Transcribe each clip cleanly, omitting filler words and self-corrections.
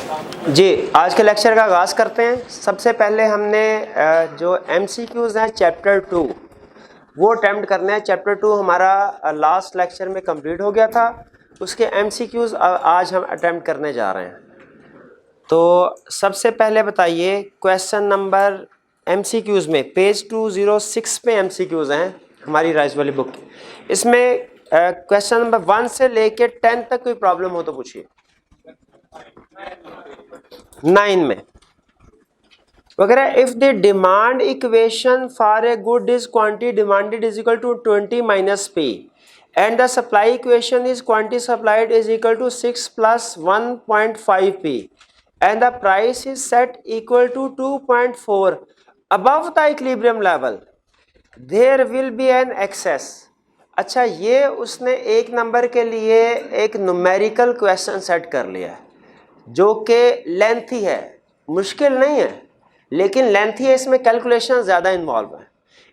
जी, आज के लेक्चर का आगाज़ करते हैं। सबसे पहले हमने जो MCQs हैं चैप्टर 2 वो अटैम्प्ट करने हैं। चैप्टर 2 हमारा लास्ट लेक्चर में कंप्लीट हो गया था, उसके MCQs आज हम अटैम्प्ट करने जा रहे हैं। तो सबसे पहले बताइए क्वेश्चन नंबर MCQs में पेज 206 पे MCQs हैं हमारी राइज वाली बुक। इसमें क्वेश्चन नंबर 1 से लेके 10 तक कोई प्रॉब्लम हो तो पूछिए। 9 में वगैरह, if the demand equation for a good is quantity demanded is equal to 20 minus p and the supply equation is quantity supplied is equal to 6 plus 1.5 p and the price is set equal to 2.4 above the equilibrium level, there will be an excess. अच्छा, ये उसने एक number के लिए एक numerical question set कर लिया है जो कि लेंथी है, मुश्किल नहीं है लेकिन लेंथी है, इसमें कैलकुलेशन ज़्यादा इन्वॉल्व है।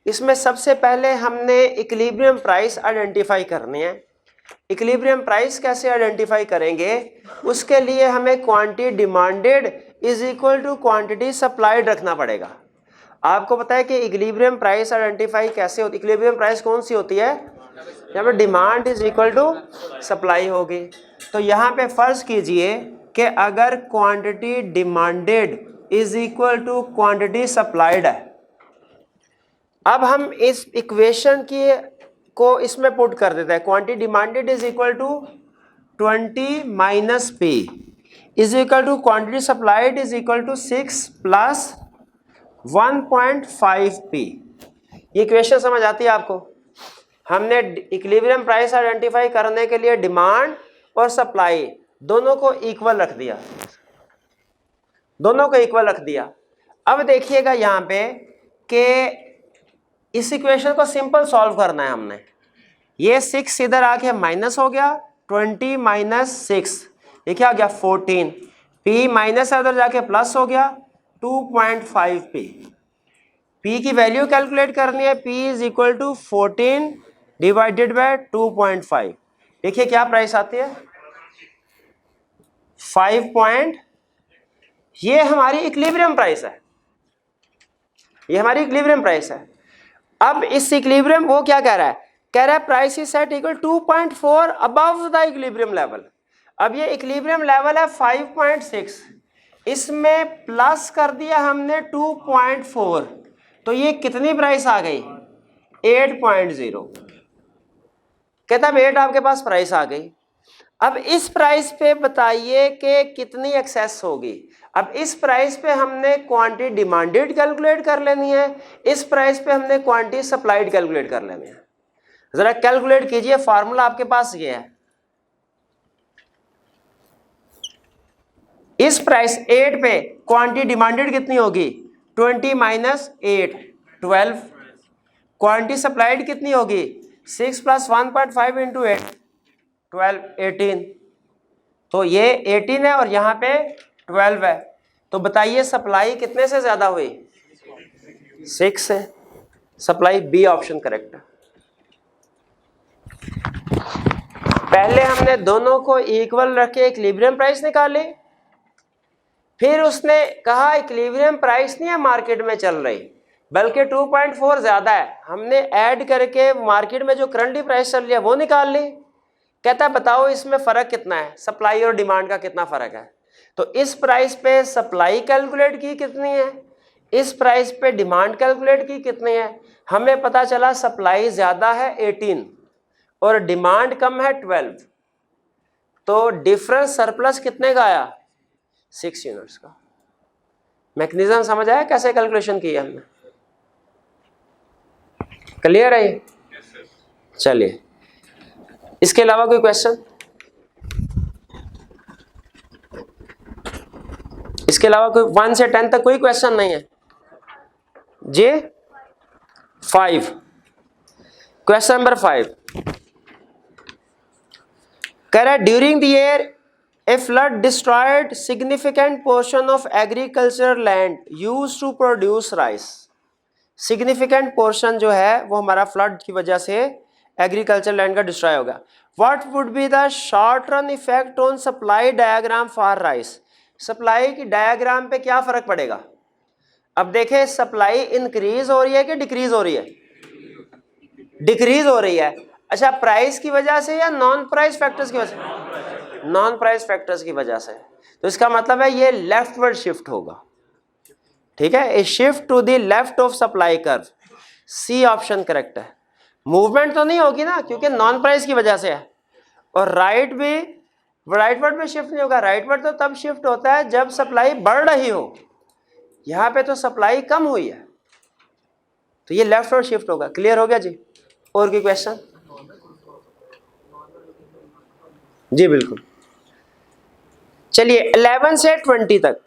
इसमें सबसे पहले हमने इक्विलिब्रियम प्राइस आइडेंटिफाई करनी है। इक्विलिब्रियम प्राइस कैसे आइडेंटिफाई करेंगे, उसके लिए हमें quantity demanded is equal to quantity supplied रखना पड़ेगा। आपको पता है कि इक्विलिब्रियम प्राइस आइडेंटिफाई कैसे होती है। इक्विलिब्रियम प्राइस कौन सी होती है, यहाँ पे demand is equal to supply होगी। तो यहाँ पे फर्ज कीजिए कि अगर quantity demanded is equal to quantity supplied है, अब हम इस इक्वेशन की को इसमें पुट कर देते हैं। Quantity demanded is equal to 20 minus p is equal to quantity supplied is equal to 6 plus 1.5 p. ये इक्वेशन समझ आती है आपको। हमने इक्विलिब्रियम प्राइस आइडेंटिफाई करने के लिए डिमांड और सप्लाई दोनों को इक्वल रख दिया, दोनों को इक्वल रख दिया। अब देखिएगा यहाँ पे कि इस इक्वेशन को सिंपल सॉल्व करना है हमने। ये 6 इधर आके माइनस हो गया, 20 माइनस 6 ये क्या हो गया 14, पी माइनस उधर जाके प्लस हो गया 2.5 पी। पी की वैल्यू कैलकुलेट करनी है, p is equal to 14 divided by 2.5। देखिए क्या प्राइस आती है 5 ये हमारी इक्विलिब्रियम प्राइस है, ये हमारी इक्विलिब्रियम प्राइस है। अब इस इक्विलिब्रियम वो क्या कह रहा है, कह रहा है price is set equal 2.4 above the equilibrium level. अब ये इक्विलिब्रियम लेवल है 5.6, इसमें प्लस कर दिया हमने 2.4, तो ये कितनी प्राइस आ गई 8.0। कहता है 8 आपके पास प्राइस आ गई। अब इस प्राइस पे बताइए कि कितनी एक्सेस होगी। अब इस प्राइस पे हमने क्वांटिटी डिमांडेड कैलकुलेट कर लेनी है, इस प्राइस पे हमने क्वांटिटी सप्लाइड कैलकुलेट कर लेनी है। जरा कैलकुलेट कीजिए, फार्मूला आपके पास ये है। इस प्राइस 8 पे क्वांटिटी डिमांडेड कितनी होगी 20 माइनस 8 12, क्वांटिटी सप्लाइड कितनी होगी 6 प्लस 1.5 इंटू 8 12 18, तो ये 18 है और यहाँ पे 12 है। तो बताइए सप्लाई कितने से ज्यादा हुई 6 से। सप्लाई बी ऑप्शन करेक्ट है। पहले हमने दोनों को इक्वल रख के इक्विलिब्रियम प्राइस निकाली, फिर उसने कहा इक्विलिब्रियम प्राइस नहीं है मार्केट में चल रही बल्कि 2.4 ज्यादा है, हमने ऐड करके मार्केट में जो करंटली प्राइस चल रही है वो निकाल ली। कहता है बताओ इसमें फर्क कितना है, सप्लाई और डिमांड का कितना फर्क है। तो इस प्राइस पे सप्लाई कैलकुलेट की कितनी है, इस प्राइस पे डिमांड कैलकुलेट की कितनी है। हमें पता चला सप्लाई ज्यादा है 18 और डिमांड कम है 12, तो डिफरेंस सरप्लस कितने का आया 6 यूनिट्स का। मैकेनिज्म समझ आया कैसे कैलकुलेशन की हमने, क्लियर है। चलिए इसके अलावा कोई क्वेश्चन, इसके अलावा कोई 1 से 10 तक कोई क्वेश्चन नहीं है जी। 5 क्वेश्चन नंबर 5 कह रहा है during the year a flood destroyed significant portion of agriculture land used to produce rice. Significant portion जो है वो हमारा फ्लड की वजह से एग्रीकल्चर लैंड का डिस्ट्रॉय होगा। What would be the short run effect on supply diagram for rice. Supply की डायग्राम पे क्या फर्क पड़ेगा? अब देखें सप्लाई इंक्रीज हो रही है कि डिक्रीज हो रही है? डिक्रीज हो रही है। अच्छा, प्राइस की वजह से या नॉन प्राइस फैक्टर्स की वजह से? नॉन प्राइस फैक्टर्स की वजह से। तो इसका मतलब है ये लेफ्टवर्ड शिफ्ट होगा, ठीक है, a shift to the left of supply curve. C option correct है। मूवमेंट तो नहीं होगी ना, क्योंकि नॉन प्राइस की वजह से है। और राइट भी, राइटवर्ड में शिफ्ट नहीं होगा। राइटवर्ड तो तब शिफ्ट होता है जब सप्लाई बढ़ रही हो, यहां पे तो सप्लाई कम हुई है, तो ये लेफ्टवर्ड शिफ्ट होगा। क्लियर हो गया जी? और कोई क्वेश्चन? जी बिल्कुल। चलिए 11 से 20 तक,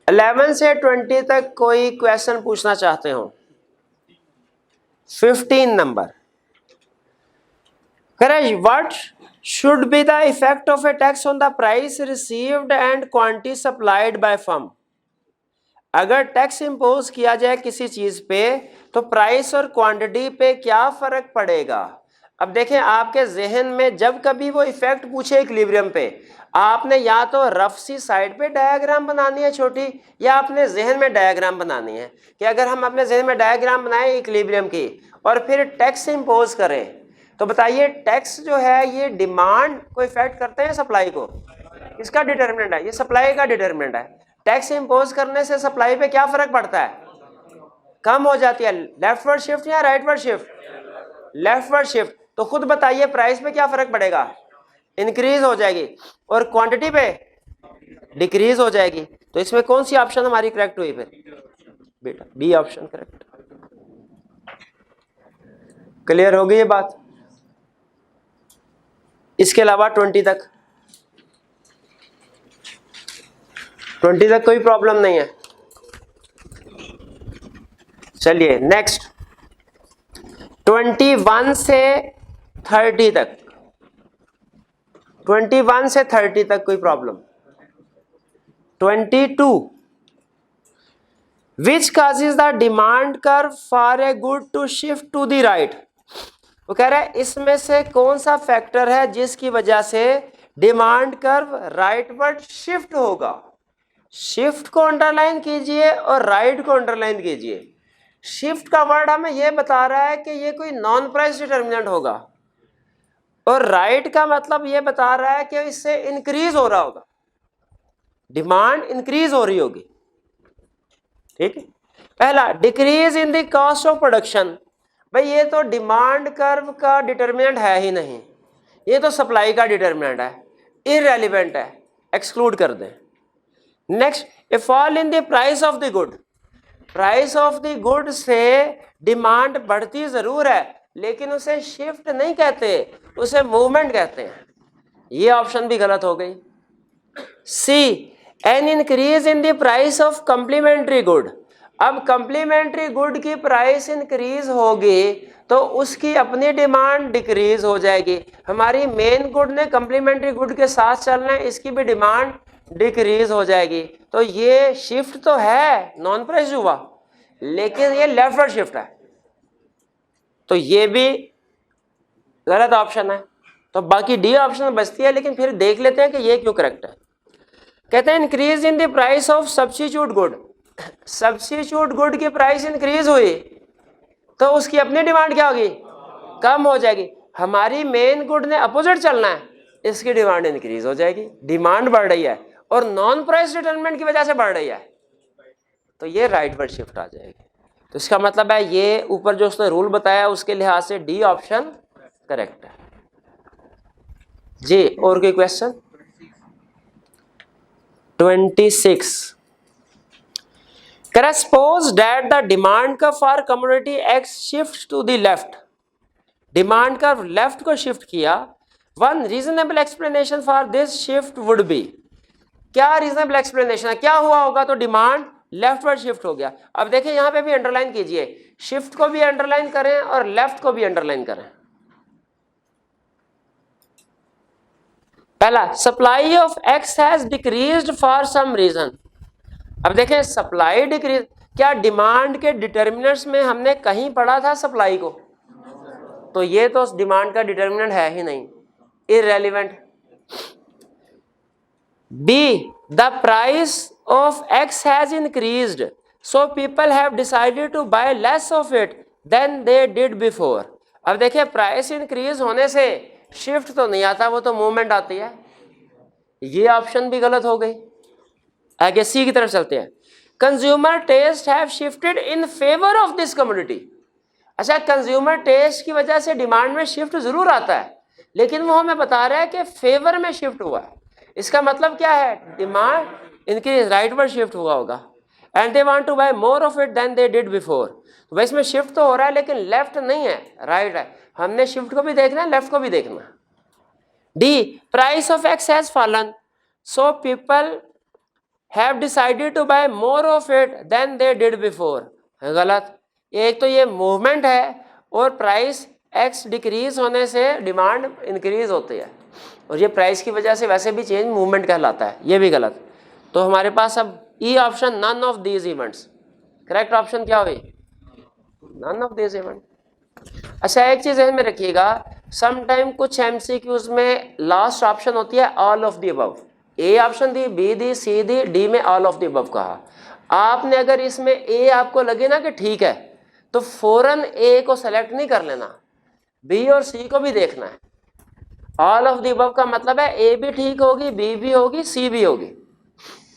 11 से 20 तक कोई क्वेश्चन पूछना चाहते हो? 15 number, correct. What should be the effect of A tax on the price received and quantity supplied by firm? अगर टैक्स इंपोज किया जाए किसी चीज पे तो प्राइस और क्वांटिटी पे क्या फर्क पड़ेगा? अब देखें, आपके जहन में जब कभी वो इफेक्ट पूछे इक्विलिब्रियम पे, आपने या तो रफ सी साइड पे डायग्राम बनानी है छोटी, या अपने जहन में डायग्राम बनानी है। कि अगर हम अपने जहन में डायग्राम बनाएं इक्विलिब्रियम की और फिर टैक्स इंपोज करें, तो बताइए टैक्स जो है ये डिमांड को इफेक्ट करते हैं सप्लाई को? इसका डिटर्मिनेंट है, ये सप्लाई का डिटर्मिनेंट है। टैक्स इंपोज करने से सप्लाई पे क्या फर्क पड़ता है? कम हो जाती है। लेफ्टवर्ड शिफ्ट या राइटवर्ड शिफ्ट? Leftward shift. तो खुद बताइए प्राइस पे क्या फर्क पड़ेगा? इंक्रीज हो जाएगी। और क्वांटिटी पे डिक्रीज हो जाएगी। तो इसमें कौन सी ऑप्शन हमारी करेक्ट हुई फिर? बेटा बी ऑप्शन करेक्ट। क्लियर हो गई ये बात? इसके अलावा 20 तक, 20 तक कोई प्रॉब्लम नहीं है। चलिए नेक्स्ट 21 से 30 तक, 21 से 30 तक कोई problem? 22, which causes the demand curve for a good to shift to the right? वो कह रहा है इसमें से कौन सा फैक्टर है जिसकी वजह से डिमांड कर्व राइटवर्ड शिफ्ट होगा? शिफ्ट को अंडरलाइन कीजिए और राइट को अंडरलाइन कीजिए। शिफ्ट का वर्ड हमें यह बता रहा है कि ये कोई नॉन प्राइस डिटर्मिनेंट होगा, और राइट का मतलब यह बता रहा है कि इससे इंक्रीज हो रहा होगा, डिमांड इंक्रीज हो रही होगी। ठीक है। पहला, decrease in the cost of production. भाई ये तो डिमांड कर्व का डिटर्मिनेंट है ही नहीं, ये तो सप्लाई का डिटर्मिनेंट है, इररेलेवेंट है, एक्सक्लूड कर दें। Next, A fall in the price of the good. Price of the good से डिमांड बढ़ती जरूर है, लेकिन उसे शिफ्ट नहीं कहते, उसे मूवमेंट कहते हैं। ये ऑप्शन भी गलत हो गई। C, an increase in the price of complementary good. अब कंप्लीमेंट्री गुड की प्राइस इंक्रीज होगी तो उसकी अपनी डिमांड डिक्रीज हो जाएगी। हमारी मेन गुड ने कंप्लीमेंट्री गुड के साथ चलना है, इसकी भी डिमांड डिक्रीज हो जाएगी। तो ये शिफ्ट तो है, नॉन प्राइस हुआ, लेकिन ये लेफ्टवर्ड शिफ्ट है, तो ये भी गलत ऑप्शन है। तो बाकी डी ऑप्शन बचती है, लेकिन फिर देख लेते हैं कि ये क्यों करेक्ट है। कहते हैं increase in the price of substitute good. Substitute good की प्राइस इंक्रीज हुई तो उसकी अपनी डिमांड क्या होगी? कम हो जाएगी। हमारी मेन गुड ने अपोजिट चलना है, इसकी डिमांड इंक्रीज हो जाएगी, डिमांड बढ़ रही है और नॉन प्राइस डिटरमिनेंट की वजह से बढ़ रही है, तो ये राइटवर्ड शिफ्ट आ जाएगी। तो इसका मतलब है ये ऊपर जो उसने रूल बताया उसके लिहाज से डी ऑप्शन करेक्ट है जी। और कोई question? 26, suppose that the demand curve for commodity X shifts to the left. Demand curve left को शिफ्ट किया। One reasonable explanation for this shift would be. क्या रीजनेबल एक्सप्लेनेशन है? क्या हुआ होगा तो डिमांड लेफ्टवर्ड शिफ्ट हो गया। अब देखिए यहां पे भी अंडरलाइन कीजिए, शिफ्ट को भी अंडरलाइन करें और लेफ्ट को भी अंडरलाइन करें। पहला, supply of x has decreased for some reason. अब देखें सप्लाई डिक्रीज, क्या डिमांड के डिटर्मिनेंट्स में हमने कहीं पढ़ा था सप्लाई को? तो ये तो डिमांड का डिटर्मिनेंट है ही नहीं, irrelevant. B the price of x has increased so people have decided to buy less of it than they did before. अब देखिए प्राइस इंक्रीज होने से शिफ्ट तो नहीं आता, वो तो मूवमेंट आती है। ये ऑप्शन भी गलत हो गई। आगे सी की तरफ चलते हैं। Consumer taste have shifted in favour of this community. अच्छा, कंज्यूमर टेस्ट की वजह से डिमांड में शिफ्ट जरूर आता है, लेकिन वो हमें बता रहा है कि फेवर में शिफ्ट हुआ है। इसका मतलब क्या है? Demand increase, rightward shift हुआ होगा। And they want to buy more of it than they did before. तो इसमें शिफ्ट तो हो रहा है लेकिन लेफ्ट नहीं है, राइट है। हमने शिफ्ट को भी देखना है, लेफ्ट को भी देखना है। D price of x has fallen so people have decided to buy more of it than they did before. गलत। एक तो ये मूवमेंट है और प्राइस एक्स डिक्रीज होने से डिमांड इंक्रीज होती है, और ये प्राइस की वजह से वैसे भी चेंज मूवमेंट कहलाता है, ये भी गलत। तो हमारे पास अब e option, none of these events. Correct option क्या हुई? None of these event. अच्छा, एक चीज ध्यान में रखिएगा, समटाइम कुछ एमसीक्यूज में लास्ट ऑप्शन होती है all of the above. A option दी, बी दी, सी दी, डी में ऑल ऑफ द अबव कहा। आपने अगर इसमें ए आपको लगे ना कि ठीक है, तो फौरन ए को सेलेक्ट नहीं कर लेना, बी और सी को भी देखना है। ऑल ऑफ द अबव का मतलब है ए भी ठीक होगी, बी भी होगी, सी भी होगी।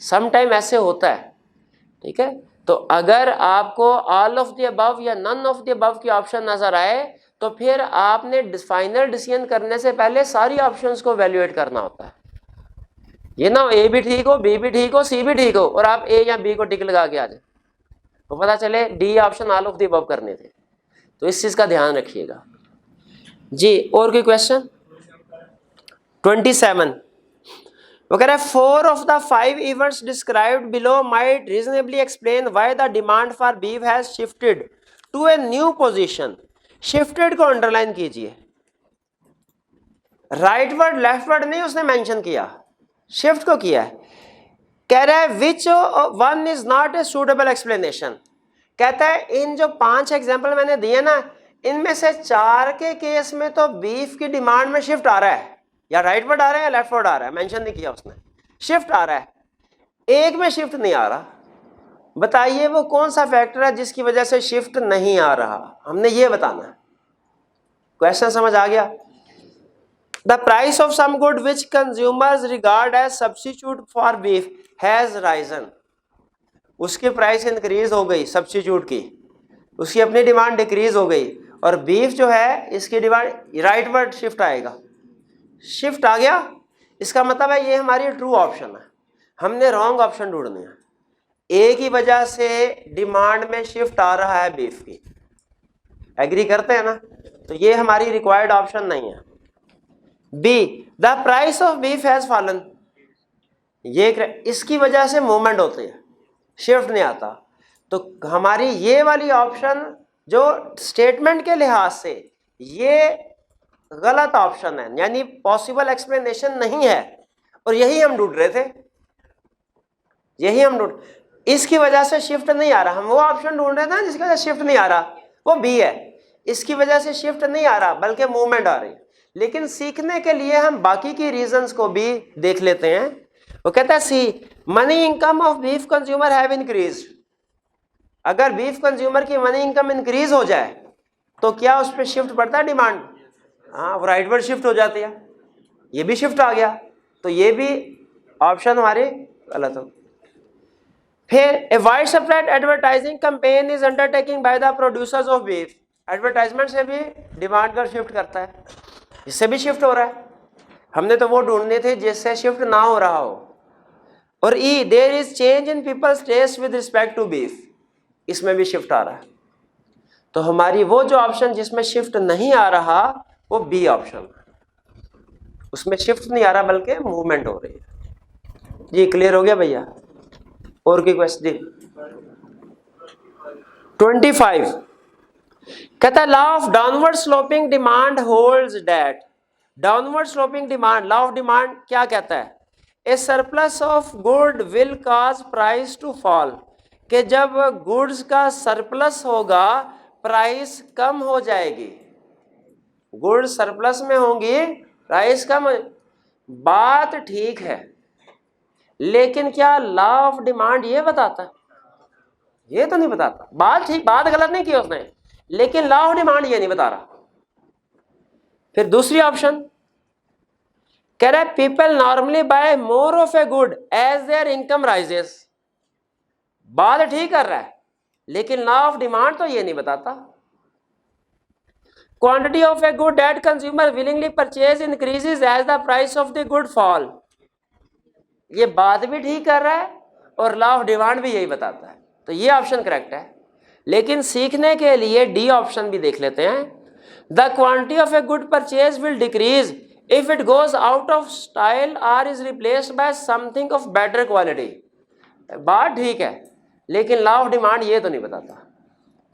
समटाइम ऐसे होता है, ठीक है। तो अगर आपको ऑल ऑफ द अबव या नन ऑफ द अबव की ऑप्शन नजर आए, तो फिर आपने फाइनल डिसीजन करने से पहले सारी ऑप्शंस को वैल्यूएट करना होता है। ये ना ए भी ठीक हो, बी भी ठीक हो, सी भी ठीक हो, और आप ए या बी को टिक लगा के आ जाए, तो पता चले D option all of the above करने थे। तो इस चीज का ध्यान रखिएगा जी। और कोई क्वेश्चन? 27 वो कह रहा है 4 of the 5 events described below might reasonably explain why the demand for beef has shifted to a new position। shifted को अंडरलाइन कीजिए, राइट वर्ड लेफ्ट वर्ड नहीं उसने मेंशन किया, शिफ्ट को किया है। कह रहा है which one is not a suitable explanation. कहता है इन जो 5 एग्जाम्पल मैंने दिए ना, इनमें से 4 के केस में तो बीफ की डिमांड में शिफ्ट आ रहा है, या राइट वर्ड आ रहा है या लेफ्ट वर्ड आ रहा है, मेंशन नहीं किया उसने, शिफ्ट आ रहा है। एक में शिफ्ट नहीं आ रहा। बताइए वो कौन सा फैक्टर है जिसकी वजह से शिफ्ट नहीं आ रहा, हमने ये बताना है। क्वेश्चन समझ आ गया? The price of some good which consumers regard as substitute for beef has risen. उसकी प्राइस इंक्रीज हो गई सब्स्टिट्यूट की, उसकी अपनी डिमांड डिक्रीज हो गई, और बीफ जो है इसकी डिमांड, राइट वर्ड शिफ्ट आएगा, शिफ्ट आ गया। इसका मतलब है ये हमारी ट्रू ऑप्शन है, हमने रॉन्ग ऑप्शन ढूंढनी है। ए की वजह से डिमांड में शिफ्ट आ रहा है बीफ की, एग्री करते हैं ना? तो ये हमारी रिक्वायर्ड ऑप्शन नहीं है। B the price of beef has fallen, ये इसकी वजह से मूवमेंट होती है, शिफ्ट नहीं आता। तो हमारी ये वाली ऑप्शन जो स्टेटमेंट के लिहाज से ये गलत ऑप्शन है, यानी पॉसिबल एक्सप्लेनेशन नहीं है, और यही हम ढूंढ रहे थे, यही हम ढूंढ, इसकी वजह से शिफ्ट नहीं आ रहा। हम वो ऑप्शन ढूंढ रहे थे जिसकी वजह से शिफ्ट नहीं आ रहा, वो बी है, इसकी वजह से शिफ्ट नहीं आ रहा बल्कि मूवमेंट आ रही। लेकिन सीखने के लिए हम बाकी की रीजंस को भी देख लेते हैं। वो कहता है C money income of beef consumer have increased. अगर बीफ कंज्यूमर की मनी इनकम इंक्रीज हो जाए तो क्या उस पर शिफ्ट पड़ता है डिमांड? हाँ, वो राइट वर्ड शिफ्ट हो जाती है, ये भी शिफ्ट आ गया, तो ये भी ऑप्शन हमारी गलत हो। फिर a wide spread advertising campaign is undertaking by the producers of beef. Advertisement से भी डिमांड का शिफ्ट करता है, इससे भी शिफ्ट हो रहा है। हमने तो वो ढूंढने थे जिससे शिफ्ट ना हो रहा हो। और E there is change in people's taste with respect to beef, इसमें भी शिफ्ट आ रहा है। तो हमारी वो जो ऑप्शन जिसमें शिफ्ट नहीं आ रहा वो बी ऑप्शन है, उसमें शिफ्ट नहीं आ रहा बल्कि मूवमेंट हो रही है। जी क्लियर हो गया भैया? और की क्वेश्चन? 25 कहता है law of downward sloping demand holds that. Downward sloping demand, law of demand क्या कहता है? A surplus of good will cause price to fall, कि जब गुड्स का सरप्लस होगा प्राइस कम हो जाएगी। गुड्स सरप्लस में होंगी, प्राइस कम। बात ठीक है, लेकिन क्या लॉ ऑफ डिमांड ये बताता है? ये तो नहीं बताता। बात ठीक, बात गलत नहीं की उसने, लेकिन लॉ ऑफ डिमांड ये नहीं बता रहा। फिर दूसरी ऑप्शन कह रहा है people normally buy more of a good as their income rises. बात ठीक कर रहा है, लेकिन लॉ ऑफ डिमांड तो ये नहीं बताता। Quantity of a good that consumer willingly purchase increases as the price of the good fall. ये बात भी ठीक कर रहा है और लॉ ऑफ डिमांड भी यही बताता है, तो ये ऑप्शन करेक्ट है। लेकिन सीखने के लिए डी ऑप्शन भी देख लेते हैं। The quantity of a good purchase will decrease if it goes out of style और is replaced by something of better quality. बात ठीक है, लेकिन लॉ ऑफ डिमांड ये तो नहीं बताता।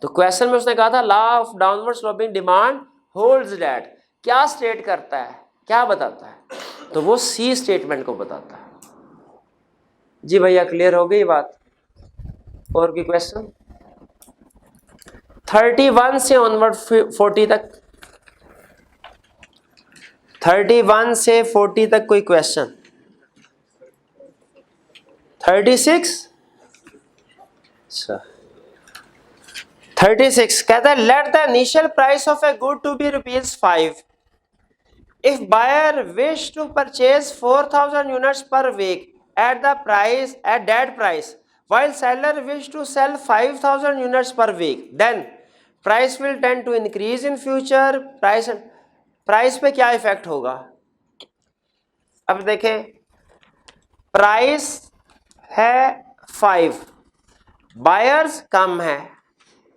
तो क्वेश्चन में उसने कहा था law of downward sloping demand holds that, क्या स्टेट करता है, क्या बताता है? तो वो सी स्टेटमेंट को बताता है। जी भैया क्लियर हो गई बात? और कोई क्वेश्चन? 31 से ऑनवर्ड 40 तक, 31 से 40 तक कोई क्वेश्चन? 36? अच्छा 36 कहता है let the initial price of a good to be ₹5 if buyer wish to purchase 4000 units per week at that price while seller wish to sell 5000 units per week, then price will tend to increase in future. Price पे क्या effect होगा? अब देखें, price है 5, buyers कम है,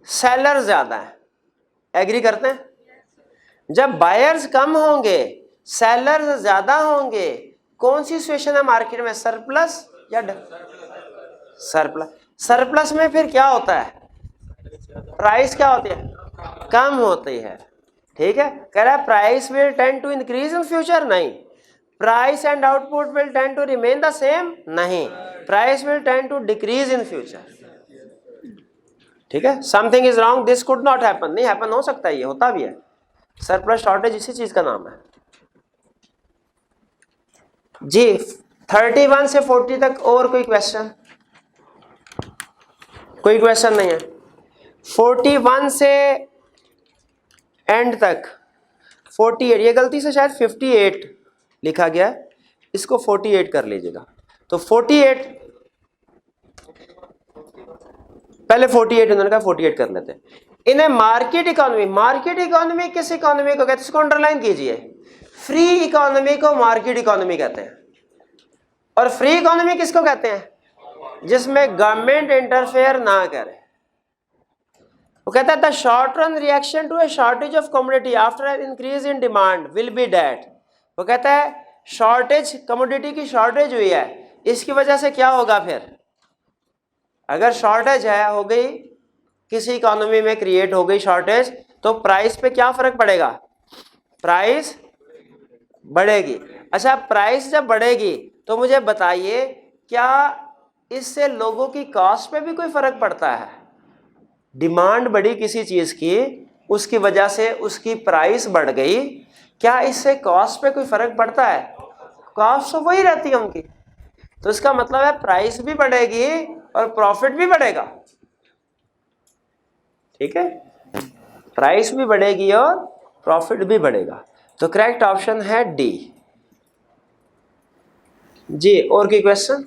seller ज्यादा है, agree करते हैं? जब बायर्स कम होंगे, सेलर ज्यादा होंगे, कौन सी सिचुएशन है मार्केट में, सरप्लस या सरप्लस? सरप्लस में फिर क्या होता है, प्राइस क्या होती है, कम होती है। ठीक है, कह रहा है price will tend to increase in future, नहीं। Price and output will tend to remain the same, नहीं। Price will tend to decrease in future. ठीक है, something is wrong, this could not happen, नहीं हैपन हो सकता है, ये होता भी है। सरप्लस शॉर्टेज इसी चीज का नाम है जी। 31 से 40 तक और कोई क्वेश्चन? कोई क्वेश्चन नहीं है। 41 से एंड तक 48, ये गलती से शायद 58 लिखा गया है, इसको 48 कर लीजिएगा। तो 48, पहले 48 उन्होंने कहा 48 कर लेते हैं। इन्हें मार्केट इकोनॉमी, मार्केट इकोनॉमी किस इकोनॉमी को कहते हैं, इसको अंडरलाइन कीजिए। फ्री इकोनॉमी को मार्केट इकोनॉमी कहते हैं। और फ्री इकोनॉमी किसको कहते हैं, जिसमें गवर्नमेंट इंटरफेयर ना करे। वो कहता है the short run reaction to a shortage of commodity after an increase in demand will be that. वो कहता है शॉर्टेज, कमोडिटी की शॉर्टेज हुई है, इसकी वजह से क्या होगा फिर, अगर शॉर्टेज है, हो गई किसी इकोनॉमी में क्रिएट हो गई शॉर्टेज, तो प्राइस पे क्या फर्क पड़ेगा, प्राइस बढ़ेगी। अच्छा, प्राइस जब बढ़ेगी तो मुझे बताइए क्या इससे लोगों की कॉस्ट पे भी कोई फर्क पड़ता है? डिमांड बढ़ी किसी चीज की, उसकी वजह से उसकी प्राइस बढ़ गई, क्या इससे कॉस्ट पे कोई फर्क पड़ता है? कॉस्ट तो वही रहती है उनकी। तो इसका मतलब है प्राइस भी बढ़ेगी और प्रॉफिट भी बढ़ेगा। ठीक है, प्राइस भी बढ़ेगी और प्रॉफिट भी बढ़ेगा। तो करेक्ट ऑप्शन है डी जी। और कोई क्वेश्चन?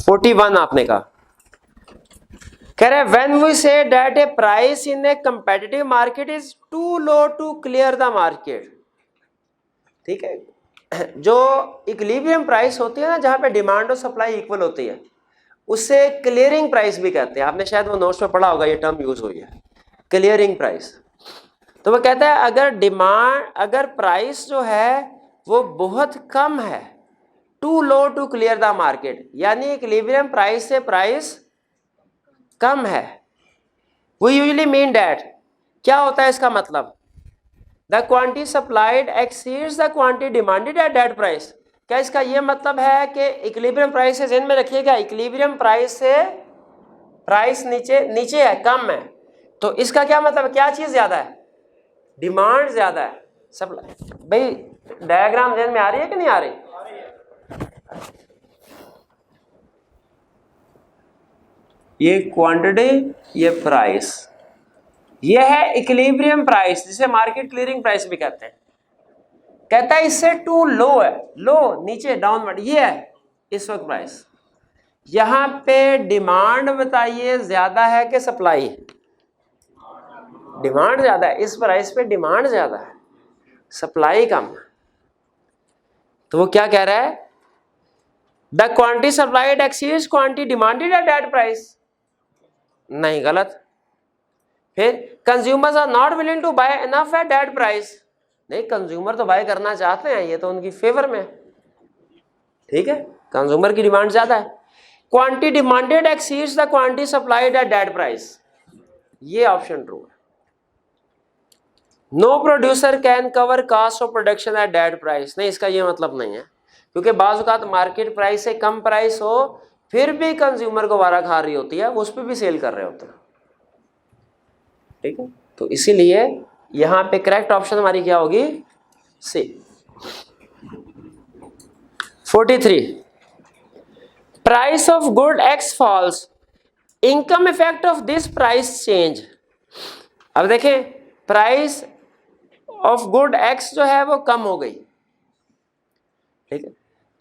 फोर्टी 41 आपने कहा, कह रहे when we say that a price in a competitive market is too low to clear the market. ठीक है, जो इक्विलिब्रियम प्राइस होती है ना, जहां पे डिमांड और सप्लाई इक्वल होती है, उससे क्लियरिंग प्राइस भी कहते हैं। आपने शायद वो नोट्स में पढ़ा होगा, ये टर्म यूज हुई है, क्लियरिंग प्राइस। तो वो कहता है अगर डिमांड, अगर प्राइस जो है वो बहुत कम है, too low to clear the market, यानी इक्विलिब्रियम प्राइस से प्राइस कम है, वी यूजुअली मीन दैट, क्या होता है इसका मतलब, the quantity supplied exceeds the quantity demanded at that price. क्या इसका ये मतलब है कि इक्विलिब्रियम प्राइस से ध्यान में रखिएगा, इक्विलिब्रियम प्राइस से प्राइस नीचे है, कम है, तो इसका क्या मतलब है, क्या चीज ज्यादा है, डिमांड ज्यादा है। सप्लाई। भाई डायग्राम ध्यान में आ रही है कि नहीं आ रही? ये क्वांटिटी, ये प्राइस, ये है इक्विलिब्रियम प्राइस, जिसे मार्केट क्लियरिंग प्राइस भी कहते हैं। कहता है इससे टू लो है, लो नीचे डाउनवर्ड, ये है इस वक्त प्राइस। यहां पे डिमांड बताइए ज्यादा है कि सप्लाई? डिमांड ज्यादा है, इस प्राइस पे डिमांड ज्यादा है, सप्लाई कम है। तो वो क्या कह रहा है? The quantity supplied exceeds quantity demanded at that price. नहीं, गलत। फिर consumers are not willing to buy enough at that price. नहीं, कंज्यूमर तो बाय करना चाहते हैं, ये तो उनकी फेवर में है, ठीक है, कंज्यूमर की डिमांड ज्यादा है। Quantity demanded exceeds the quantity supplied eight that price, ये ऑप्शन ट्रू है। Know producer can cover cost of production at that price. नहीं, इसका ये मतलब नहीं है, क्योंकि बाज़ औक़ात मार्केट प्राइस से कम प्राइस हो फिर भी कंज्यूमर को वारा खा रही होती है, वो उस पर भी सेल कर रहे होते हैं, ठीक है। तो इसीलिए यहां पे करेक्ट ऑप्शन हमारी क्या होगी? C. 43, price of good X falls, income effect of this price change. अब देखें, प्राइस ऑफ गुड एक्स जो है वो कम हो गई, ठीक है।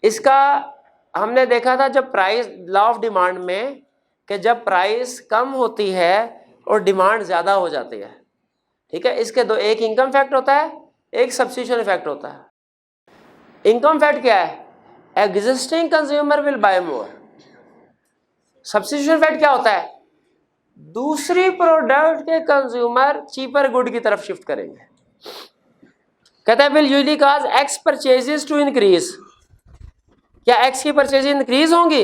इसका हमने देखा था जब प्राइस, लॉ ऑफ डिमांड में, कि जब प्राइस कम होती है और डिमांड ज्यादा हो जाती है, ठीक है। इसके दो, एक इनकम फैक्ट होता है, एक सब्स्टिट्यूशन इफेक्ट होता है। इनकम फैक्ट क्या है? Existing consumer will buy more. Substitution fact क्या होता है? दूसरी प्रोडक्ट के कंज्यूमर चीपर गुड की तरफ शिफ्ट करेंगे। कहता है will usually cause X purchases to increase. क्या एक्स की परचेज इंक्रीज होंगी?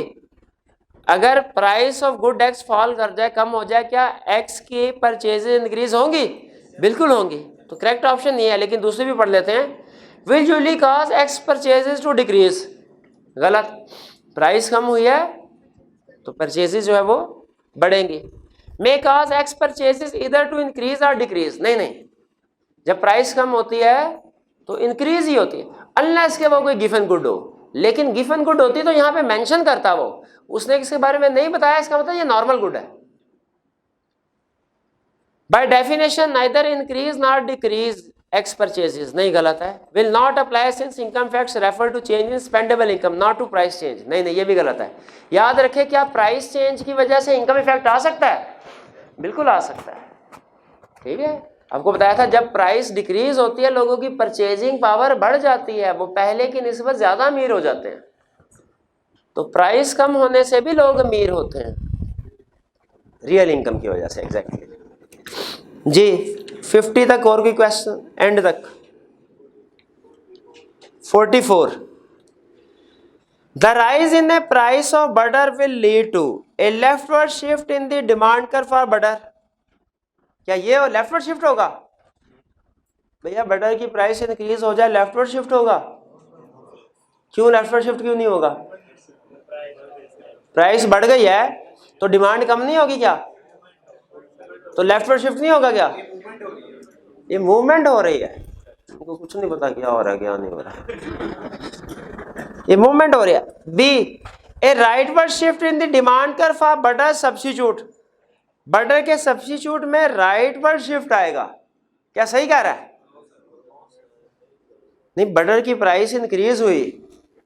अगर price of good X fall कर जाए, कम हो जाए, क्या एक्स की परचेज इंक्रीज होंगी? बिल्कुल होंगी। तो करेक्ट ऑप्शन ये है, लेकिन दूसरी भी पढ़ लेते हैं। Will usually cause X purchases to decrease, गलत। प्राइस कम हुई है तो परचेजेस जो है वो बढ़ेंगी। मे कॉज एक्स परचेजेस इधर टू इंक्रीज और डिक्रीज। नहीं नहीं, जब प्राइस कम होती है तो इंक्रीज ही होती है, अनलेस के वो कोई गिवन गुड हो। लेकिन गिवन गुड होती तो यहाँ पे मेंशन करता, वो उसने इसके बारे में नहीं बताया, इसका मतलब ये नॉर्मल गुड है। By definition neither increase not decrease X purchases. नहीं, गलत है। Will not apply since income facts refer to change in spendable income not to price change. नहीं नहीं, ये भी गलत है। याद रखें, क्या प्राइस चेंज की वजह से इनकम इफेक्ट आ सकता है? बिल्कुल आ सकता है, ठीक है। आपको बताया था जब प्राइस डिक्रीज होती है, लोगों की परचेजिंग पावर बढ़ जाती है, वो पहले की निस्बत ज्यादा अमीर हो जाते हैं। तो प्राइस कम होने से भी लोग अमीर होते हैं, रियल इनकम की वजह से। एग्जैक्टली जी। 50 तक और कोई क्वेश्चन? एंड तक। 44, the rise in the price of butter will lead to a leftward shift in the demand curve for butter. क्या ये लेफ्टवर्ड शिफ्ट होगा? भैया बटर की प्राइस इंक्रीज हो जाए, लेफ्टवर्ड शिफ्ट होगा? क्यों लेफ्टवर्ड शिफ्ट क्यों नहीं होगा? प्राइस बढ़ गई है तो डिमांड कम नहीं होगी क्या? तो लेफ्टवर्ड शिफ्ट नहीं होगा क्या? ये मूवमेंट हो रही है, उनको कुछ नहीं पता क्या हो रहा है क्या नहीं हो रहा, ये मूवमेंट हो रही है। B, a rightward shift in the demand curve for butter substitute. Butter के सब्स्टिट्यूट में राइटवर्ड शिफ्ट आएगा, क्या सही कह रहा है? नहीं, बटर की प्राइस इंक्रीज हुई,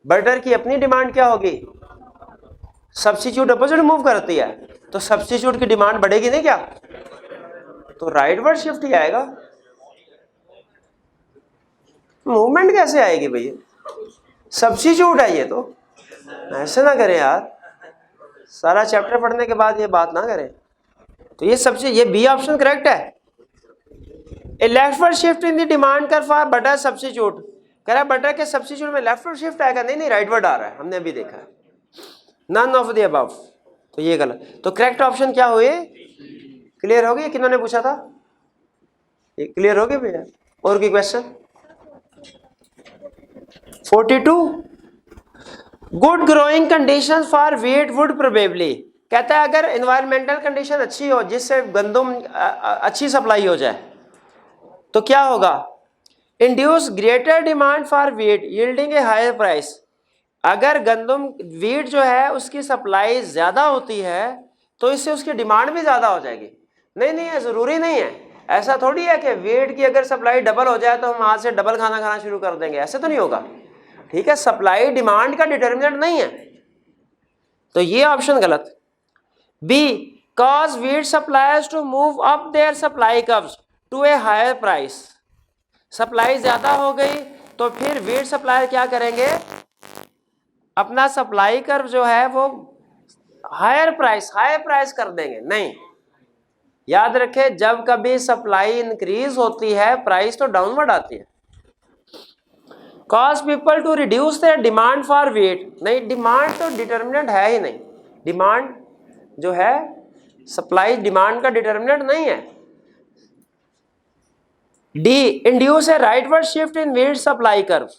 बटर की अपनी डिमांड क्या होगी? सब्स्टिट्यूट अपोजिट मूव करती है, तो सब्स्टिट्यूट की डिमांड बढ़ेगी नहीं क्या? तो राइटवर्ड शिफ्ट ही आएगा। मूवमेंट कैसे आएगी भैया? सब्स्टिट्यूट है ये तो, ऐसे ना करें यार, सारा चैप्टर पढ़ने के बाद ये बात ना करें। तो ये सबसे, ये बी ऑप्शन करेक्ट है। A leftward shift in the demand curve for butter substitute. कह रहा है बटर के सब्स्टिट्यूट में लेफ्टवर्ड शिफ्ट आएगा। नहीं नहीं, राइटवर्ड आ रहा है, हमने अभी देखा है। नन ऑफ द अबव, तो ये गलत। तो करेक्ट ऑप्शन क्या हुए? क्लियर हो गई? किन्होंने पूछा था? ये क्लियर हो गया भैया? और कोई question? 42, good growing condition for wheat would probably. कहता है अगर एनवायरमेंटल कंडीशन अच्छी हो, जिससे गंदम अच्छी सप्लाई हो जाए, तो क्या होगा? Induce greater demand for wheat yielding a higher price. अगर गंदम वीट जो है उसकी सप्लाई ज़्यादा होती है तो इससे उसकी डिमांड भी ज़्यादा हो जाएगी। नहीं नहीं है, ज़रूरी नहीं है, ऐसा थोड़ी है कि वीट की अगर सप्लाई डबल हो जाए तो हम आज से डबल खाना खाना शुरू कर देंगे, ऐसे तो नहीं होगा। ठीक है, सप्लाई डिमांड का डिटर्मिनेंट नहीं है, तो ये ऑप्शन गलत। B, cause wheat suppliers to move up their supply curves to a higher price. Supply ज्यादा हो गई तो फिर वीट सप्लायर क्या करेंगे, अपना सप्लाई कर्व जो है वो हायर प्राइस कर देंगे। नहीं, याद रखें, जब कभी सप्लाई इंक्रीज होती है प्राइस तो डाउनवर्ड आती है। Cause people to reduce their demand for wheat, नहीं, डिमांड तो डिटर्मिनेंट है ही नहीं, डिमांड जो है सप्लाई डिमांड का डिटर्मिनेंट नहीं है। D, induce a rightward shift in wheat supply curve,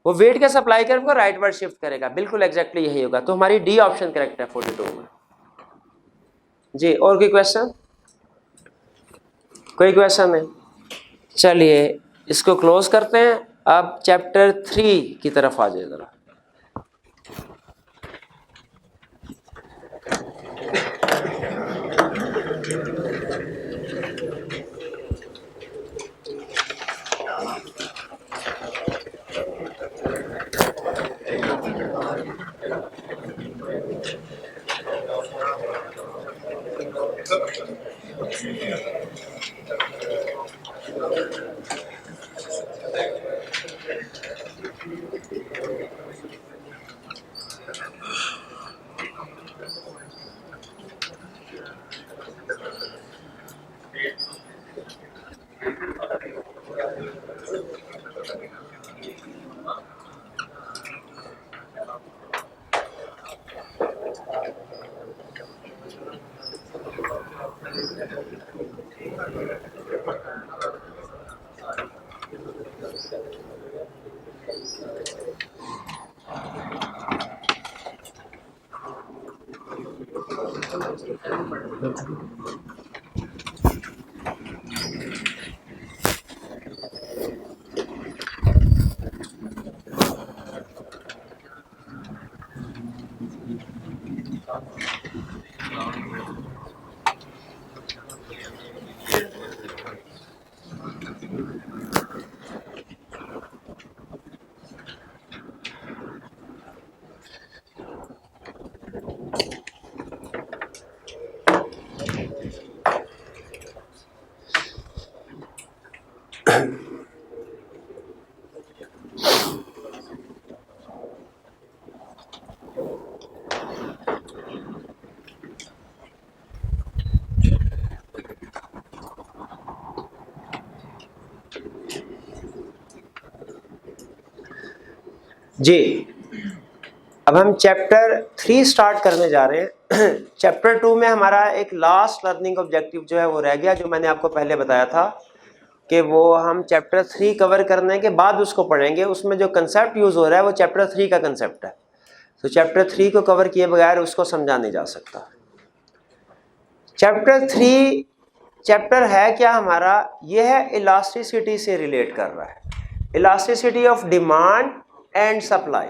वो वेट के सप्लाई कर्व को राइटवर्ड शिफ्ट करेगा, बिल्कुल एग्जैक्टली यही होगा, तो हमारी डी ऑप्शन करेक्ट है 42 में जी। और कोई क्वेश्चन? कोई क्वेश्चन नहीं, चलिए इसको क्लोज करते हैं। अब चैप्टर 3 की तरफ आ जाइए जरा। जी, अब हम चैप्टर 3 स्टार्ट करने जा रहे हैं। चैप्टर 2 में हमारा एक लास्ट लर्निंग ऑब्जेक्टिव जो है वो रह गया, जो मैंने आपको पहले बताया था कि वो हम चैप्टर 3 कवर करने के बाद उसको पढ़ेंगे। उसमें जो कंसेप्ट यूज़ हो रहा है वो चैप्टर 3 का कंसेप्ट है, तो चैप्टर 3 को कवर किए बगैर उसको समझा नहीं जा सकता। चैप्टर 3 चैप्टर है क्या हमारा, ये है इलास्टिसिटी से रिलेट कर रहा है, elasticity of demand and supply.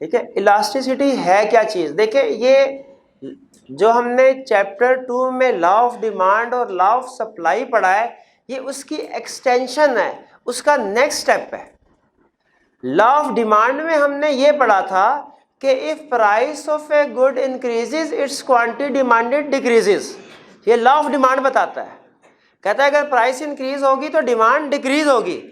ठीक है, इलास्टिसिटी है क्या चीज़? देखिए, ये जो हमने चैप्टर 2 में लॉ ऑफ डिमांड और लॉ ऑफ सप्लाई पढ़ा है, ये उसकी एक्सटेंशन है, उसका नेक्स्ट स्टेप है। लॉ ऑफ डिमांड में हमने ये पढ़ा था कि if price of a good increases it's quantity demanded decreases. ये लॉ ऑफ डिमांड बताता है, कहता है अगर प्राइस इंक्रीज होगी तो डिमांड डिक्रीज होगी।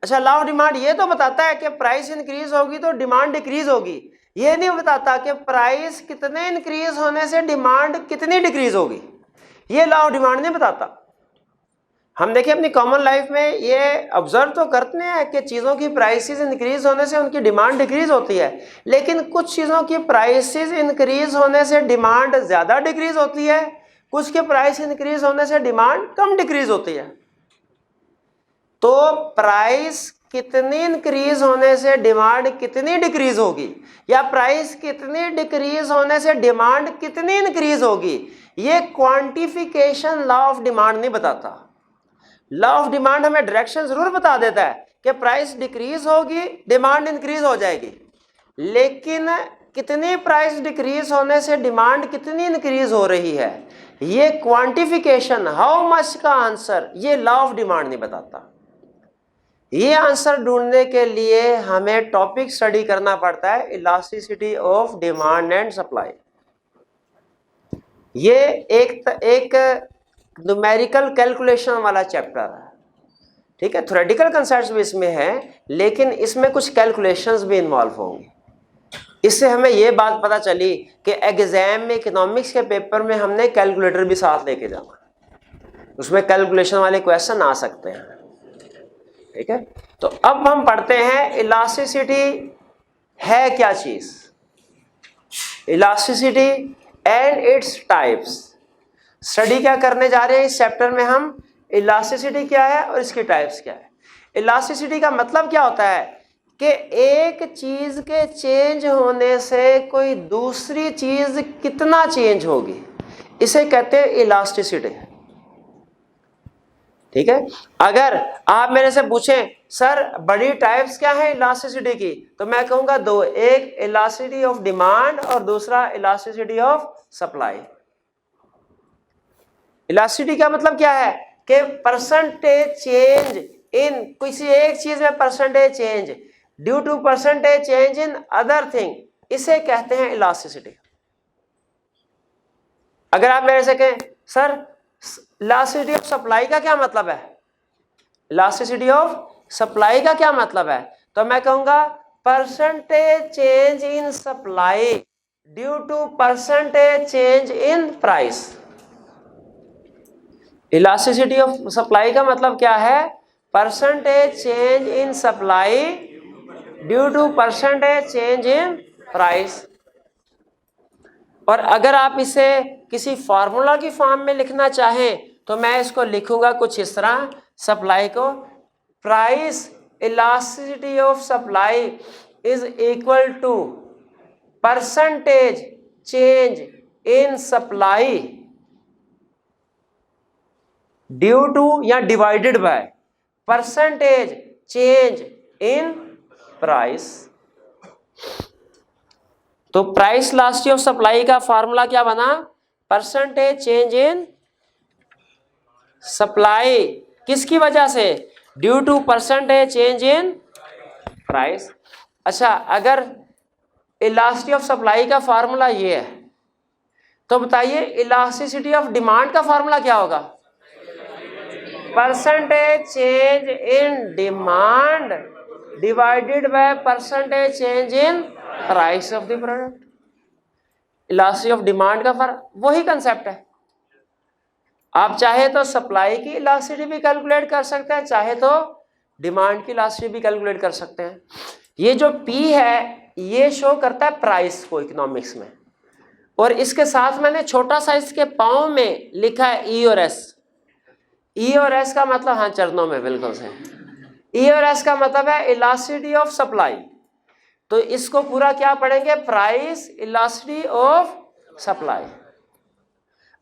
अच्छा, लॉ ऑफ डिमांड ये तो बताता है कि प्राइस इंक्रीज होगी तो डिमांड डिक्रीज होगी, ये नहीं बताता कि प्राइस कितने इंक्रीज होने से डिमांड कितनी डिक्रीज होगी, ये लॉ ऑफ डिमांड नहीं बताता। हम देखिए अपनी कॉमन लाइफ में ये ऑब्जर्व तो करते हैं कि चीज़ों की प्राइसेस इंक्रीज होने से उनकी डिमांड डिक्रीज होती है, लेकिन कुछ चीज़ों की प्राइसेस इंक्रीज होने से डिमांड ज़्यादा डिक्रीज होती है, कुछ के प्राइस इंक्रीज होने से डिमांड कम डिक्रीज होती है। तो प्राइस कितनी इंक्रीज होने से डिमांड कितनी डिक्रीज होगी, या प्राइस कितनी डिक्रीज होने से डिमांड कितनी इंक्रीज होगी, ये क्वांटिफिकेशन लॉ ऑफ डिमांड नहीं बताता। लॉ ऑफ डिमांड हमें डायरेक्शन जरूर बता देता है कि प्राइस डिक्रीज होगी, डिमांड इंक्रीज हो जाएगी, लेकिन कितनी प्राइस डिक्रीज होने से डिमांड कितनी इंक्रीज हो रही है, ये क्वांटिफिकेशन हाउ मच का आंसर ये लॉ ऑफ डिमांड नहीं बताता। ये आंसर ढूंढने के लिए हमें टॉपिक स्टडी करना पड़ता है elasticity of demand and supply. ये एक न्यूमेरिकल कैलकुलेशन वाला चैप्टर है, ठीक है। थ्योरेटिकल कंसेप्ट्स भी इसमें है, लेकिन इसमें कुछ कैलकुलेशंस भी इन्वॉल्व होंगे। इससे हमें ये बात पता चली कि एग्जाम में इकोनॉमिक्स के पेपर में हमने कैलकुलेटर भी साथ लेके जाना, उसमें कैलकुलेशन वाले क्वेश्चन आ सकते हैं, ठीक है। तो अब हम पढ़ते हैं इलास्टिसिटी है क्या चीज, elasticity and its types. Study क्या करने जा रहे हैं इस चैप्टर में हम, इलास्टिसिटी क्या है और इसकी टाइप्स क्या है। इलास्टिसिटी का मतलब क्या होता है कि एक चीज के चेंज होने से कोई दूसरी चीज कितना चेंज होगी, इसे कहते हैं इलास्टिसिटी, ठीक है। अगर आप मेरे से पूछें सर बड़ी टाइप्स क्या है इलास्टिसिटी की, तो मैं कहूंगा दो, एक इलास्टिसिटी ऑफ डिमांड और दूसरा इलास्टिसिटी ऑफ सप्लाई। इलास्टिसिटी का मतलब क्या है कि परसेंटेज चेंज इन, किसी एक चीज में percentage change due to percentage change in other thing, इसे कहते हैं इलास्टिसिटी। अगर आप मेरे से कहें सर इलास्टिसिटी ऑफ सप्लाई का क्या मतलब है, इलास्टिसिटी ऑफ सप्लाई का क्या मतलब है, तो मैं कहूंगा percentage change in supply due to percentage change in price. Elasticity of supply का मतलब क्या है, percentage change in supply due to percentage change in price. और अगर आप इसे किसी फॉर्मूला की फॉर्म में लिखना चाहें तो मैं इसको लिखूंगा कुछ इस तरह, सप्लाई को, price elasticity of supply is equal to percentage change in supply due to या divided by percentage change in price. तो प्राइस इलास्टिसिटी ऑफ सप्लाई का फॉर्मूला क्या बना, परसेंटेज चेंज इन सप्लाई, किसकी वजह से, due to percentage change in price. अच्छा, अगर इलास्टिसिटी ऑफ सप्लाई का फॉर्मूला ये है तो बताइए इलास्टिसिटी ऑफ डिमांड का फॉर्मूला क्या होगा, percentage change in demand divided by percentage change in price of the product. Elasticity of demand का वही कंसेप्ट है। आप चाहे तो सप्लाई की इलास्टिसिटी भी कैलकुलेट कर सकते हैं, चाहे तो डिमांड की इलास्टिसिटी भी कैलकुलेट कर सकते हैं। ये जो P है ये शो करता है प्राइस को इकोनॉमिक्स में, और इसके साथ मैंने छोटा सा इसके पाँव में लिखा है E और S। E और S का मतलब, हाँ चरणों में बिल्कुल से, E और S का मतलब है इलास्टिसिटी ऑफ सप्लाई। तो इसको पूरा क्या पढ़ेंगे, प्राइस इलास्टिसिटी ऑफ सप्लाई।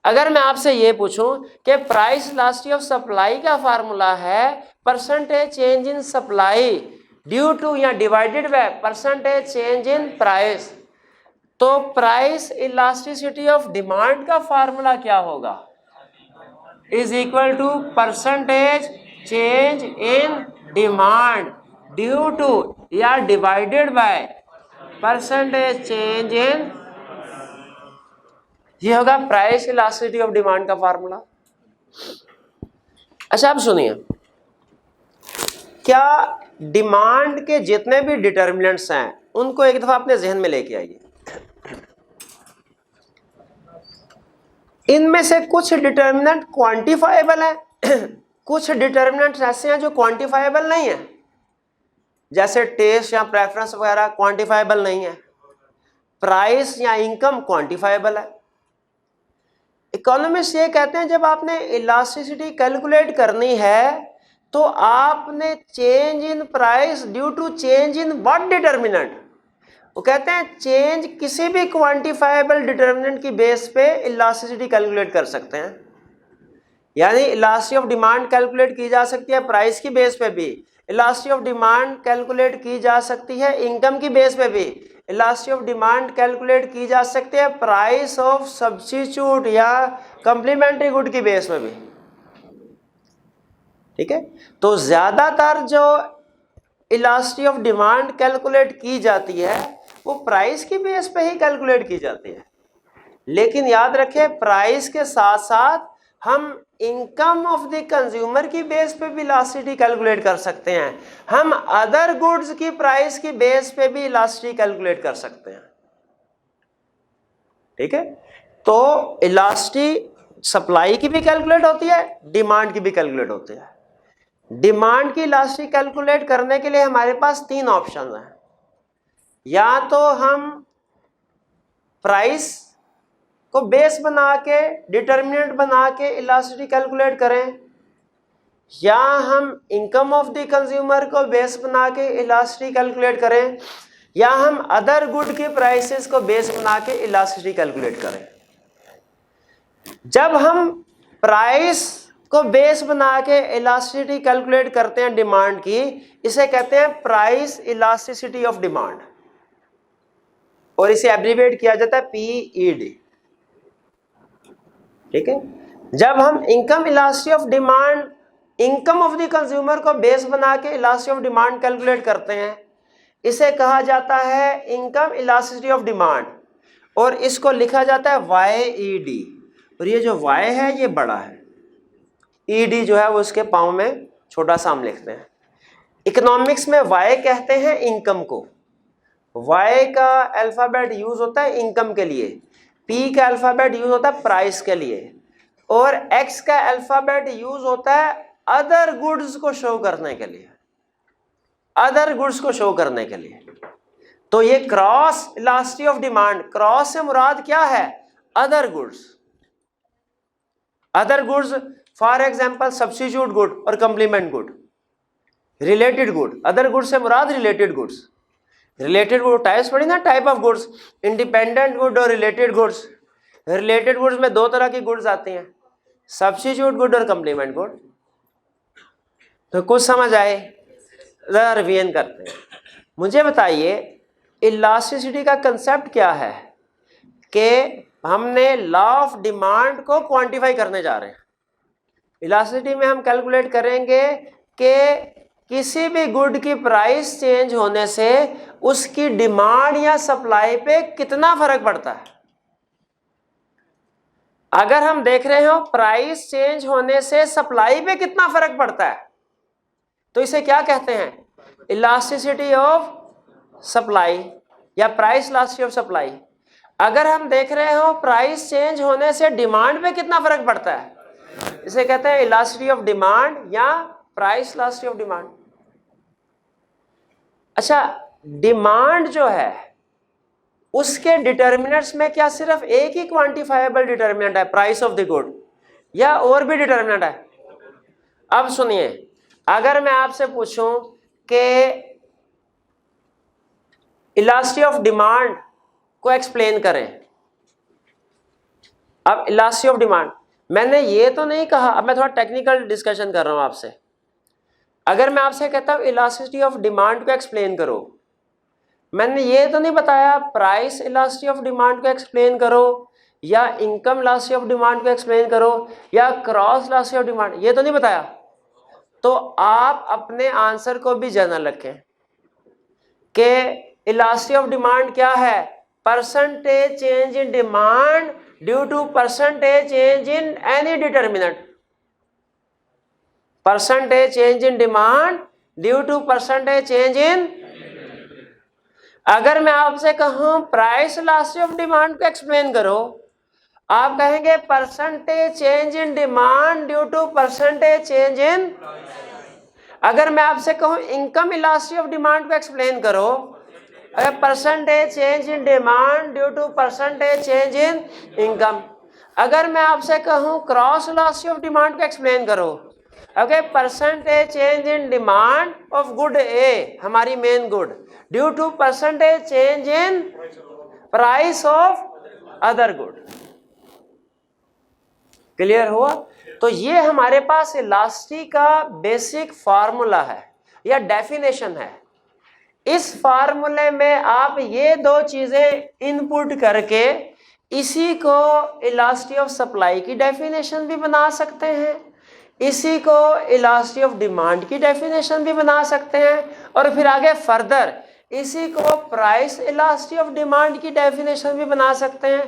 अगर मैं आपसे ये पूछूं कि प्राइस इलास्टिसिटी ऑफ सप्लाई का फार्मूला है percentage change in supply due to या divided by percentage change in price, तो प्राइस इलास्टिसिटी ऑफ डिमांड का फार्मूला क्या होगा, is equal to percentage change in demand due to या divided by percentage change in, ये होगा price elasticity of demand का formula. अच्छा अब सुनिए, क्या डिमांड के जितने भी डिटर्मिनेंट्स हैं उनको एक दफा अपने जहन में लेके आइए। इनमें से कुछ डिटर्मिनेंट क्वांटिफाइबल है, कुछ डिटर्मिनेंट्स ऐसे हैं जो क्वांटिफाइबल नहीं है, जैसे टेस्ट या प्रेफरेंस वगैरह क्वांटिफाइबल नहीं है। प्राइस या इनकम क्वांटिफाइबल है। इकोनॉमिस्ट ये कहते हैं जब आपने इलास्टिसिटी कैलकुलेट करनी है तो आपने change in price due to change in what determinant, वो कहते हैं चेंज किसी भी क्वांटिफाइबल डिटर्मिनेंट की बेस पे इलास्टिसिटी कैलकुलेट कर सकते हैं। यानी इलास्टिसिटी ऑफ डिमांड कैलकुलेट की जा सकती है प्राइस की बेस पे भी, इलास्टिसिटी ऑफ डिमांड कैलकुलेट की जा सकती है इनकम की बेस पे भी, इलास्टिसिटी ऑफ डिमांड कैलकुलेट की जा सकती है प्राइस ऑफ सब्स्टिट्यूट या कंप्लीमेंट्री गुड की बेस पे भी। ठीक है, तो ज्यादातर जो इलास्टिसिटी ऑफ डिमांड कैलकुलेट की जाती है वो प्राइस की बेस पे ही कैलकुलेट की जाती है, लेकिन याद रखें प्राइस के साथ साथ हम इनकम ऑफ द कंज्यूमर की बेस पे भी इलास्टिसिटी कैलकुलेट कर सकते हैं, हम अदर गुड्स की प्राइस की बेस पे भी इलास्टिसिटी कैलकुलेट कर सकते हैं। ठीक है, तो इलास्टिसिटी सप्लाई की भी कैलकुलेट होती है, डिमांड की भी कैलकुलेट होती है। डिमांड की इलास्टिसिटी कैलकुलेट करने के लिए हमारे पास तीन ऑप्शन हैं, या तो हम प्राइस को बेस बना के डिटर्मिनेंट बना के इलास्टिसिटी कैलकुलेट करें, या हम इनकम ऑफ द कंज्यूमर को बेस बना के इलास्टिसिटी कैलकुलेट करें, या हम अदर गुड की प्राइसेस को बेस बना के इलास्टिसिटी कैलकुलेट करें। जब हम प्राइस को बेस बना के इलास्टिसिटी कैलकुलेट करते हैं डिमांड की, इसे कहते हैं प्राइस इलास्टिसिटी ऑफ डिमांड, और इसे एब्रीविएट किया जाता है PED। ठीक है, जब हम income elasticity of demand, income of the consumer को बेस बना के इलास्टिसिटी ऑफ डिमांड कैलकुलेट करते हैं, इसे कहा जाता है इनकम इलास्टिसिटी ऑफ डिमांड, और इसको लिखा जाता है YED, और ये जो Y है ये बड़ा है, ED जो है वो उसके पाँव में छोटा सा हम लिखते हैं। इकोनॉमिक्स में Y कहते हैं इनकम को, Y का अल्फाबेट यूज होता है इनकम के लिए, P का अल्फाबेट यूज होता है प्राइस के लिए, और X का अल्फाबेट यूज होता है अदर गुड्स को शो करने के लिए, अदर गुड्स को शो करने के लिए। तो ये cross elasticity of demand, cross से मुराद क्या है? Other goods, other goods for example substitute good और complement good, related good, other goods से मुराद related goods. Related good types पढ़ी ना, type of goods, independent good और रिलेटेड गुड्स। रिलेटेड गुड्स में दो तरह की गुड्स आती हैं, सब्स्टिट्यूट गुड और कंप्लीमेंट गुड। तो कुछ समझ आए? जरा रिवीजन करते हैं। मुझे बताइए इलास्टिसिटी का कंसेप्ट क्या है, कि हमने लॉ ऑफ डिमांड को क्वांटिफाई करने जा रहे हैं। इलास्टिसिटी में हम कैलकुलेट करेंगे कि किसी भी गुड की प्राइस चेंज होने से उसकी डिमांड या सप्लाई पे कितना फर्क पड़ता है। अगर हम देख रहे हो प्राइस चेंज होने से सप्लाई पे कितना फर्क पड़ता है, तो इसे क्या कहते हैं? इलास्टिसिटी ऑफ सप्लाई या प्राइस इलास्टिसिटी ऑफ सप्लाई। अगर हम देख रहे हो प्राइस चेंज होने से डिमांड पे कितना फर्क पड़ता है, इसे कहते हैं इलास्टिसिटी ऑफ डिमांड या प्राइस इलास्टिसिटी ऑफ डिमांड। अच्छा, डिमांड जो है उसके डिटर्मिनेंट्स में क्या सिर्फ एक ही क्वांटिफाइबल डिटर्मिनेंट है, प्राइस ऑफ द गुड, या और भी डिटर्मिनेंट है? अब सुनिए, अगर मैं आपसे पूछूं कि इलास्टिसिटी ऑफ डिमांड को एक्सप्लेन करें, अब इलास्टिसिटी ऑफ डिमांड, मैंने ये तो नहीं कहा, अब मैं थोड़ा टेक्निकल डिस्कशन कर रहा हूं आपसे। अगर मैं आपसे कहता हूं इलास्टिसिटी ऑफ डिमांड को एक्सप्लेन करो, मैंने ये तो नहीं बताया प्राइस इलास्टिसिटी ऑफ डिमांड को एक्सप्लेन करो, या इनकम इलास्टिसिटी ऑफ डिमांड को एक्सप्लेन करो, या क्रॉस इलास्टिसिटी ऑफ डिमांड, ये तो नहीं बताया। तो आप अपने आंसर को भी जनरल रखें कि इलास्टिसिटी ऑफ डिमांड क्या है? Percentage change in demand due to percentage change in any determinant, percentage change in demand due to percentage change in. अगर मैं आपसे कहूं प्राइस इलास्टिसिटी ऑफ डिमांड को एक्सप्लेन करो, आप कहेंगे percentage change in demand due to percentage change in. अगर मैं आपसे कहूं इनकम इलास्टिसिटी ऑफ डिमांड को एक्सप्लेन करो, अगर percentage change in demand due to percentage change in income. अगर मैं आपसे कहूं क्रॉस इलास्टिसिटी ऑफ डिमांड को एक्सप्लेन करो, okay, percentage change in demand of good A, हमारी main good, due to percentage change in price of other good. Clear हुआ? तो ये हमारे पास इलास्टिक का बेसिक फार्मूला है या डेफिनेशन है। इस फार्मूले में आप ये दो चीजें इनपुट करके इसी को इलास्टिक ऑफ सप्लाई की डेफिनेशन भी बना सकते हैं, इसी को इलास्टिक ऑफ डिमांड की डेफिनेशन भी बना सकते हैं, और फिर आगे फर्दर इसी को प्राइस इलास्टिक ऑफ डिमांड की डेफिनेशन भी बना सकते हैं,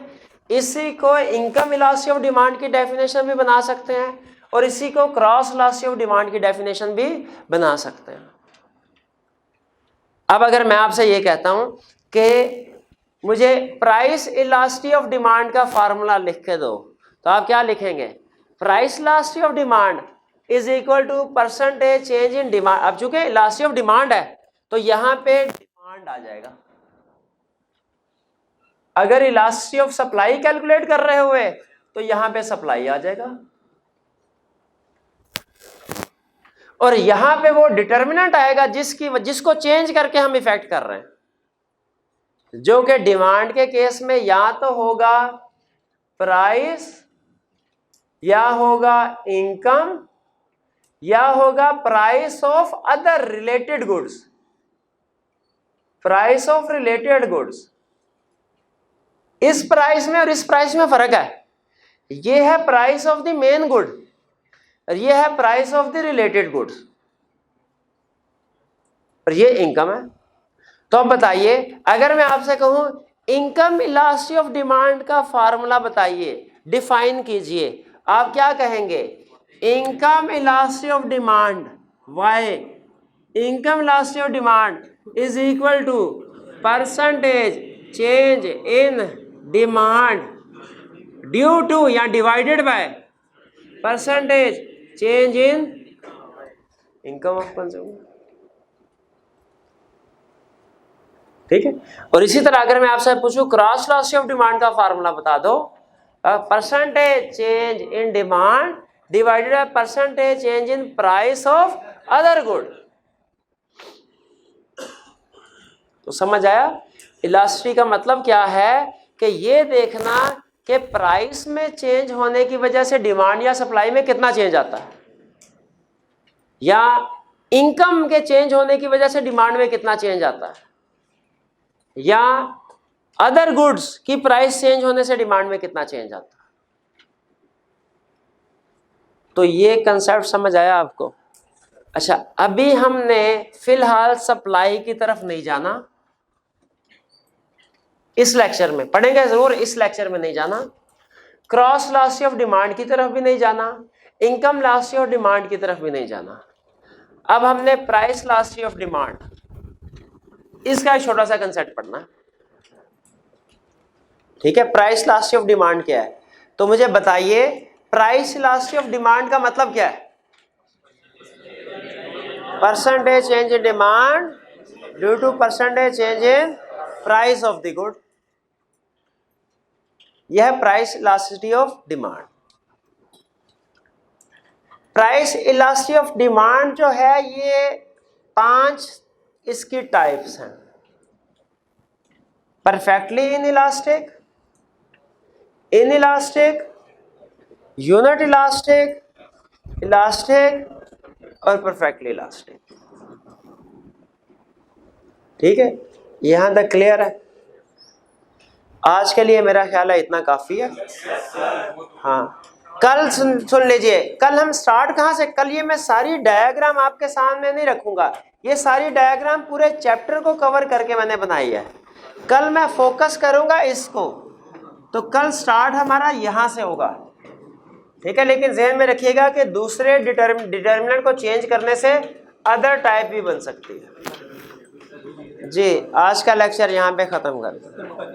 इसी को इनकम इलास्टिक ऑफ डिमांड की डेफिनेशन भी बना सकते हैं, और इसी को क्रॉस इलास्टिक ऑफ डिमांड की डेफिनेशन भी बना सकते हैं। अब अगर मैं आपसे ये कहता हूं कि मुझे प्राइस इलास्टिक ऑफ डिमांड का फार्मूला लिख के दो, तो आप क्या लिखेंगे? Price elastic of demand is equal to percentage change in demand. अब चूंकि इलास्टिक ऑफ डिमांड है तो यहां पे डिमांड आ जाएगा। अगर इलास्टिक ऑफ सप्लाई कैलकुलेट कर रहे हुए तो यहां पे सप्लाई आ जाएगा, और यहां पे वो डिटर्मिनेंट आएगा जिसको चेंज करके हम इफेक्ट कर रहे हैं, जो कि डिमांड के केस में या तो होगा प्राइस, या होगा इनकम, या होगा price of other related goods. Price of related goods, इस प्राइस में और इस प्राइस में फर्क है। ये है price of the main good और ये है price of the related goods, और ये इनकम है। तो अब बताइए, अगर मैं आपसे कहूं इनकम इलास्टिक ऑफ डिमांड का फार्मूला बताइए, डिफाइन कीजिए, आप क्या कहेंगे? Income elastic of demand Y, income elastic of demand is equal to percentage change in demand due to या divided by percentage change in income of consumer. ठीक है। और इसी तरह अगर मैं आपसे पूछूं क्रॉस इलास्टिक ऑफ डिमांड का फार्मूला बता दो, percentage change in demand divided by percentage change in price of other good. तो समझ आया इलास्टिक का मतलब क्या है? कि ये देखना कि प्राइस में चेंज होने की वजह से डिमांड या सप्लाई में कितना चेंज आता है, या इनकम के चेंज होने की वजह से डिमांड में कितना चेंज आता है, या अदर गुड्स की प्राइस चेंज होने से डिमांड में कितना चेंज आता है। तो ये कंसेप्ट समझ आया आपको? अच्छा, अभी हमने फिलहाल सप्लाई की तरफ नहीं जाना, इस लेक्चर में पढ़ेंगे जरूर, इस लेक्चर में नहीं जाना। क्रॉस इलास्टिक ऑफ डिमांड की तरफ भी नहीं जाना, इनकम इलास्टिक ऑफ डिमांड की तरफ भी नहीं जाना। अब हमने प्राइस इलास्टिक ऑफ डिमांड, इसका एक छोटा सा कंसेप्ट पढ़ना है। ठीक है, प्राइस इलास्टिक ऑफ डिमांड क्या है? तो मुझे बताइए प्राइस इलास्टिक ऑफ डिमांड का मतलब क्या है? Percentage change in demand due to percentage change in price of the good. यह है price elasticity of demand. Price elasticity of demand जो है ये 5 इसकी टाइप्स हैं। Perfectly inelastic, inelastic, unit elastic, elastic और परफेक्टली इलास्टिक। ठीक है, यहां तक क्लियर है? आज के लिए मेरा ख्याल है इतना काफी है। हाँ, कल सुन लीजिए, कल हम स्टार्ट कहाँ से? कल ये मैं सारी डायग्राम आपके सामने नहीं रखूंगा, ये सारी डायग्राम पूरे चैप्टर को कवर करके मैंने बनाई है। कल मैं फोकस करूंगा इसको, तो कल स्टार्ट हमारा यहाँ से होगा। ठीक है, लेकिन ज़हन में रखिएगा कि दूसरे डिटर्मिनेंट को चेंज करने से अदर टाइप भी बन सकती है। जी, आज का लेक्चर यहाँ पे ख़त्म कर